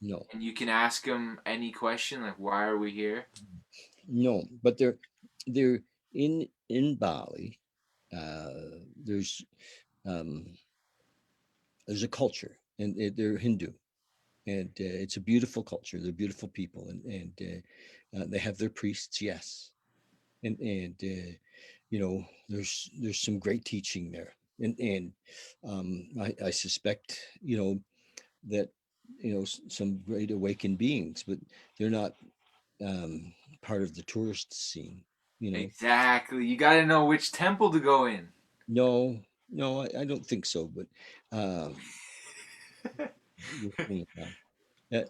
No, and you can ask him any question like why are we here? no, but they're in Bali. There's um, there's a culture, and they're Hindu, and it's a beautiful culture. They're beautiful people, and they have their priests, yes, and there's some great teaching there, and I suspect, that, some great awakened beings, but they're not part of the tourist scene, you know. Exactly. You got to know which temple to go in. No, no, I don't think so, but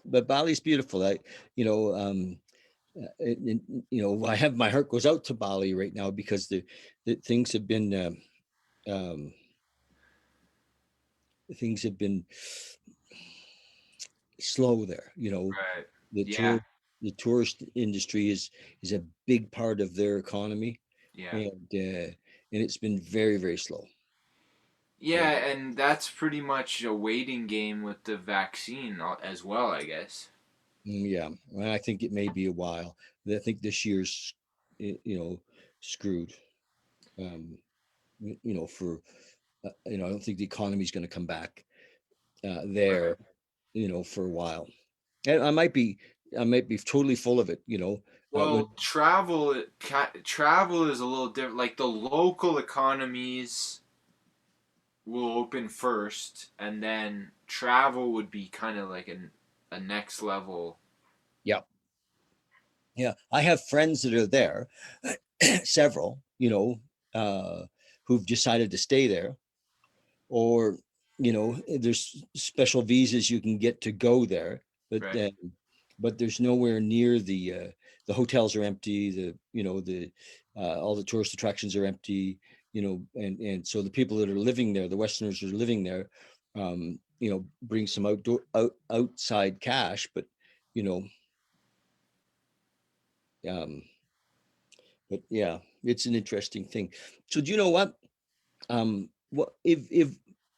but Bali's beautiful. You know, um, I have my heart goes out to Bali right now because the um, things have been slow there. Right. The Yeah. tour the tourist industry is a big part of their economy, Yeah. and it's been very, very slow. Yeah, Yeah. and that's pretty much a waiting game with the vaccine as well, I guess. Yeah, and I think it may be a while. I think this year's, screwed. Um, for I don't think the economy is going to come back there, Right. for a while. And I might be totally full of it. When Well, travel is a little different. Like the local economies will open first, and then travel would be kind of like a next level. Yeah, yeah, I have friends that are there, several, who've decided to stay there, or there's special visas you can get to go there, but Right. but there's nowhere near the hotels are empty, the all the tourist attractions are empty, and so the people that are living there, the Westerners who are living there, bring some outside cash, but you know um but yeah, it's an interesting thing. So do you know what if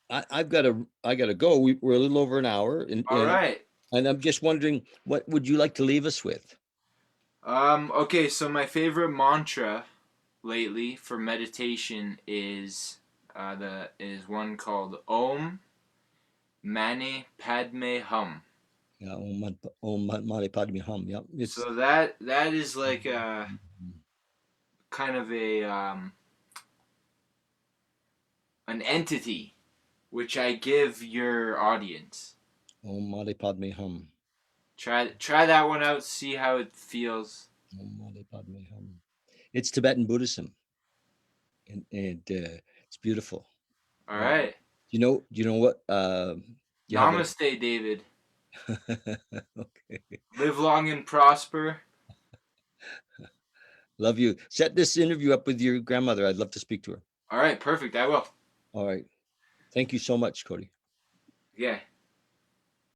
I gotta go. We're a little over an hour, and All right. I'm just wondering, what would you like to leave us with? Okay, so my favorite mantra lately for meditation is one called Om Mani Padme Hum. Yeah, Mani Padme Hum. Yeah, it's So that is like a kind of an entity which I give your audience. Mani Padme Hum. Try that one out. See how it feels. Mani Padme Hum. It's Tibetan Buddhism, and it's beautiful. All Uh, right. do you know what? You have a Namaste, David. okay. Live long and prosper. Love you. Set this interview up with your grandmother. I'd love to speak to her. All right, perfect. I will. All right. Thank you so much, Cody. Yeah.